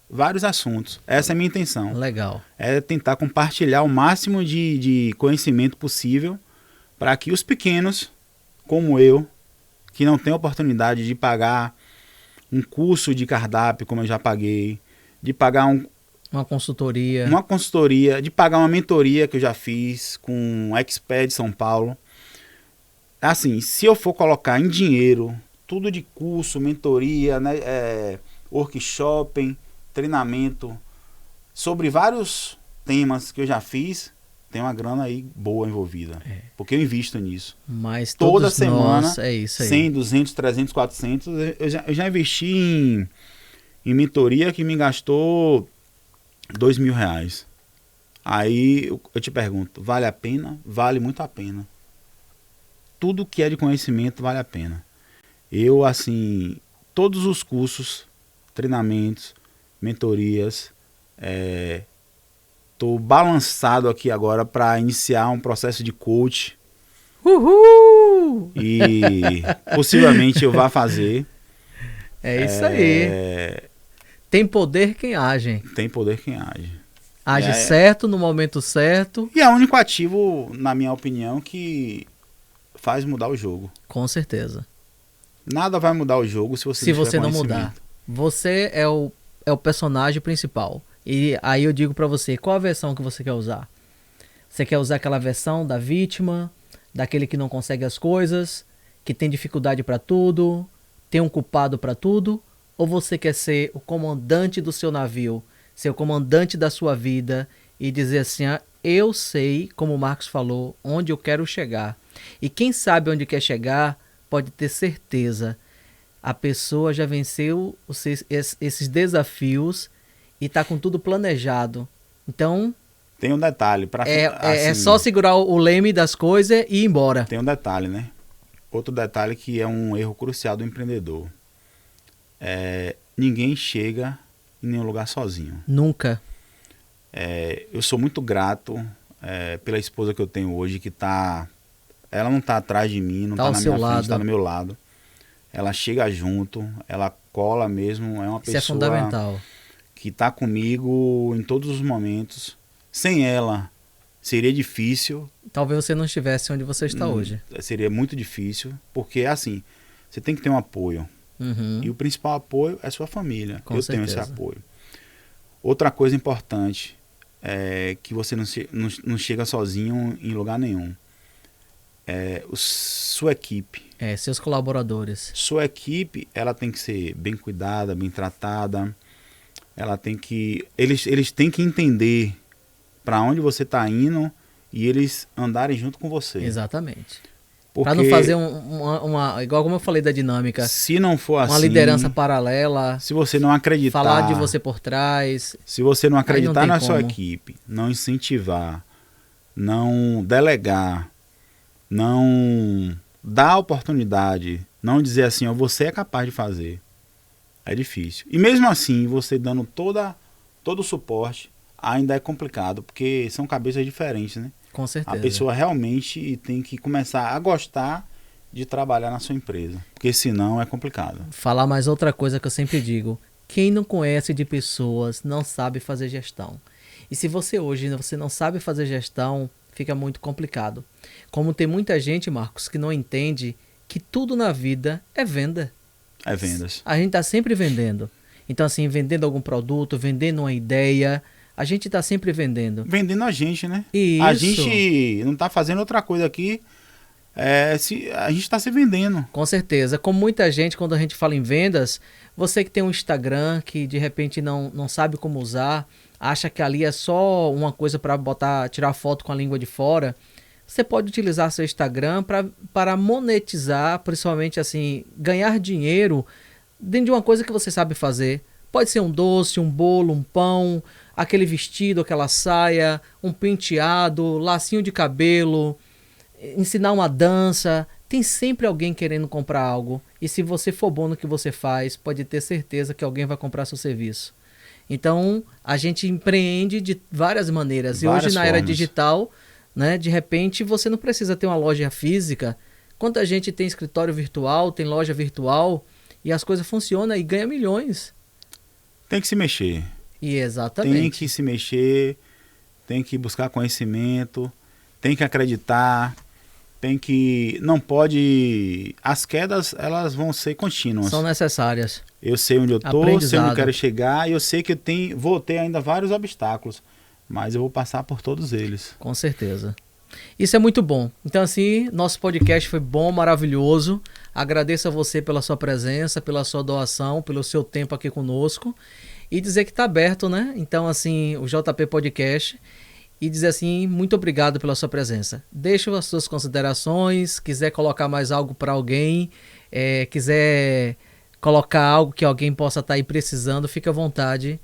vários assuntos. Essa é a minha intenção. Legal. É tentar compartilhar o máximo de conhecimento possível para que os pequenos, como eu, que não têm oportunidade de pagar um curso de cardápio, como eu já paguei, de pagar uma consultoria, de pagar uma mentoria que eu já fiz com um expert de São Paulo. Assim, se eu for colocar em dinheiro, tudo de curso, mentoria, né, workshop, treinamento, sobre vários temas que eu já fiz, tem uma grana aí boa envolvida. Porque eu invisto nisso. Mas toda semana, é isso aí. 100, 200, 300, 400, eu já investi em mentoria que me gastou R$2.000. Aí eu te pergunto, vale a pena? Vale muito a pena. Tudo que é de conhecimento vale a pena. Eu, assim, todos os cursos, treinamentos, mentorias, tô balançado aqui agora para iniciar um processo de coach. Uhul! E possivelmente eu vá fazer. É isso aí. Tem poder quem age. Tem poder quem age. Age certo, no momento certo. E é o único ativo, na minha opinião, que faz mudar o jogo. Com certeza. Nada vai mudar o jogo se você não mudar. Você é o personagem principal. E aí eu digo pra você, qual a versão que você quer usar? Você quer usar aquela versão da vítima, daquele que não consegue as coisas, que tem dificuldade pra tudo, tem um culpado para tudo? Ou você quer ser o comandante do seu navio, ser o comandante da sua vida e dizer assim, eu sei, como o Marcos falou, onde eu quero chegar. E quem sabe onde quer chegar, pode ter certeza. A pessoa já venceu esses desafios e está com tudo planejado. Então, tem um detalhe. É só segurar o leme das coisas e ir embora. Tem um detalhe, né? Outro detalhe que é um erro crucial do empreendedor. Ninguém chega em nenhum lugar sozinho. Nunca. Eu sou muito grato pela esposa que eu tenho hoje, que ela não está atrás de mim, não está na minha frente, está do meu lado. Ela chega junto, ela cola mesmo, é uma pessoa Isso é fundamental. Que está comigo em todos os momentos. Sem ela, seria difícil. Talvez você não estivesse onde você está hoje. Seria muito difícil, porque assim, você tem que ter um apoio. Uhum. E o principal apoio é sua família. Com eu certeza. tenho esse apoio. Outra coisa importante é que você não chega sozinho em lugar nenhum. Sua equipe. Seus colaboradores. Sua equipe, ela tem que ser bem cuidada, bem tratada. Ela tem que... Eles têm que entender para onde você está indo e eles andarem junto com você. Exatamente. Para não fazer igual como eu falei da dinâmica. Se não for assim... Uma liderança paralela. Se você não acreditar... Falar de você por trás. Se você não acreditar na sua como. equipe, não incentivar, não delegar, não dar oportunidade, não dizer assim, você é capaz de fazer. É difícil. E mesmo assim, você dando todo o suporte, ainda é complicado, porque são cabeças diferentes, né? Com certeza. A pessoa realmente tem que começar a gostar de trabalhar na sua empresa, porque senão é complicado. Falar mais outra coisa que eu sempre digo, quem não conhece de pessoas não sabe fazer gestão. E se você hoje não sabe fazer gestão, fica muito complicado. Como tem muita gente, Marcos, que não entende que tudo na vida é venda. É vendas. A gente está sempre vendendo. Então, assim, vendendo algum produto, vendendo uma ideia, a gente está sempre vendendo. Vendendo a gente, né? Isso. A gente não está fazendo outra coisa aqui. A gente está se vendendo. Com certeza. Como muita gente, quando a gente fala em vendas, você que tem um Instagram que de repente não sabe como usar, acha que ali é só uma coisa para tirar foto com a língua de fora, você pode utilizar seu Instagram para monetizar, principalmente assim, ganhar dinheiro dentro de uma coisa que você sabe fazer. Pode ser um doce, um bolo, um pão, aquele vestido, aquela saia, um penteado, lacinho de cabelo, ensinar uma dança. Tem sempre alguém querendo comprar algo. E se você for bom no que você faz, pode ter certeza que alguém vai comprar seu serviço. Então, a gente empreende de várias maneiras. E hoje, na era digital, né, de repente, você não precisa ter uma loja física. Quanta gente tem escritório virtual, tem loja virtual, e as coisas funcionam e ganha milhões. Tem que se mexer. E exatamente. Tem que se mexer, tem que buscar conhecimento, tem que acreditar, não pode... As quedas, elas vão ser contínuas. São necessárias. Eu sei onde eu estou, sei onde eu quero chegar, e eu sei que vou ter ainda vários obstáculos, mas eu vou passar por todos eles. Com certeza. Isso é muito bom. Então, assim, nosso podcast foi bom, maravilhoso. Agradeço a você pela sua presença, pela sua doação, pelo seu tempo aqui conosco. E dizer que está aberto, né? Então, assim, o JP Podcast. E dizer assim, muito obrigado pela sua presença. Deixe as suas considerações, quiser colocar mais algo para alguém, quiser colocar algo que alguém possa estar aí precisando, fique à vontade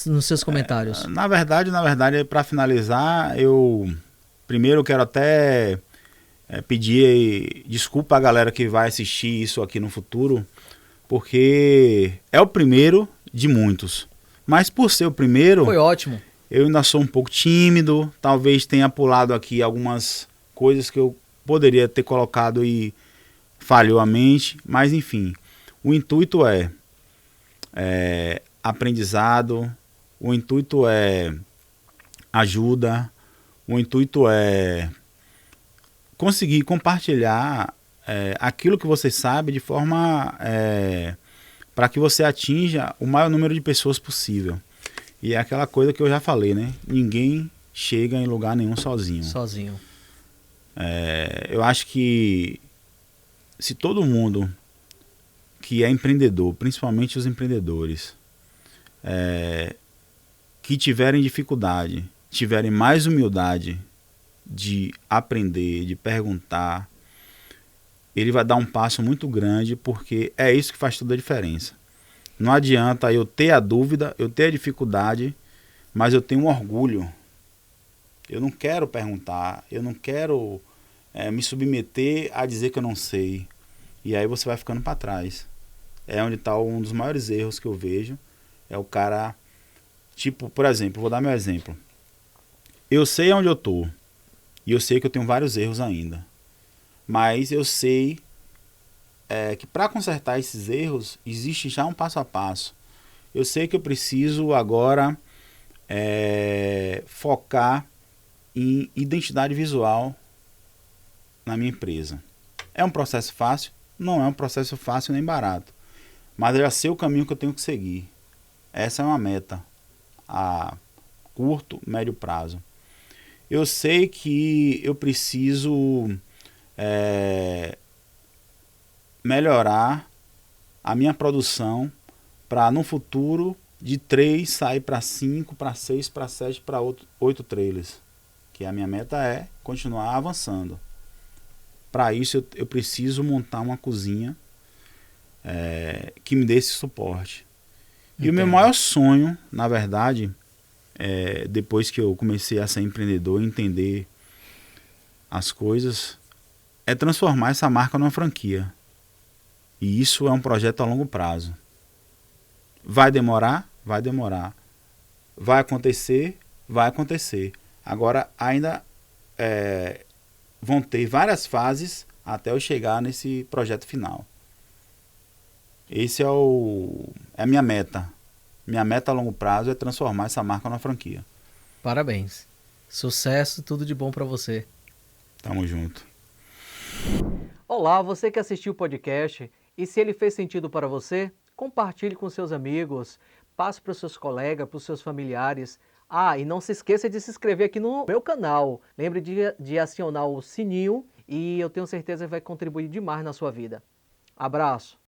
nos seus comentários. Na verdade, para finalizar, eu primeiro quero até pedir desculpa à galera que vai assistir isso aqui no futuro, porque é o primeiro de muitos. Mas por ser o primeiro... Foi ótimo. Eu ainda sou um pouco tímido, talvez tenha pulado aqui algumas coisas que eu poderia ter colocado e falhou a mente, mas enfim, o intuito é aprendizado, o intuito é ajuda, o intuito é conseguir compartilhar aquilo que você sabe de forma para que você atinja o maior número de pessoas possível. E é aquela coisa que eu já falei, né? Ninguém chega em lugar nenhum sozinho. Sozinho. Eu acho que se todo mundo que é empreendedor, principalmente os empreendedores, que tiverem dificuldade, tiverem mais humildade de aprender, de perguntar, ele vai dar um passo muito grande, porque é isso que faz toda a diferença. Não adianta eu ter a dúvida, eu ter a dificuldade, mas eu tenho um orgulho. Eu não quero perguntar, eu não quero me submeter a dizer que eu não sei. E aí você vai ficando para trás. É onde está um dos maiores erros que eu vejo. É o cara, tipo, por exemplo, vou dar meu exemplo. Eu sei onde eu estou. E eu sei que eu tenho vários erros ainda. Mas eu sei que para consertar esses erros, existe já um passo a passo. Eu sei que eu preciso agora focar em identidade visual na minha empresa. É um processo fácil? Não é um processo fácil nem barato. Mas eu já sei o caminho que eu tenho que seguir. Essa é uma meta a curto, médio prazo. Eu sei que eu preciso melhorar a minha produção para no futuro de 3 sair para 5, para 6, para 7, para 8 trailers. Que a minha meta é continuar avançando. Para isso eu preciso montar uma cozinha que me dê esse suporte. E o meu maior sonho, na verdade, depois que eu comecei a ser empreendedor, entender as coisas, é transformar essa marca numa franquia. E isso é um projeto a longo prazo. Vai demorar? Vai demorar. Vai acontecer? Vai acontecer. Agora ainda vão ter várias fases até eu chegar nesse projeto final. Esse é a minha meta. Minha meta a longo prazo é transformar essa marca numa franquia. Parabéns. Sucesso, tudo de bom para você. Tamo junto. Olá, você que assistiu o podcast, e se ele fez sentido para você, compartilhe com seus amigos, passe para os seus colegas, para os seus familiares. E não se esqueça de se inscrever aqui no meu canal. Lembre de acionar o sininho e eu tenho certeza que vai contribuir demais na sua vida. Abraço!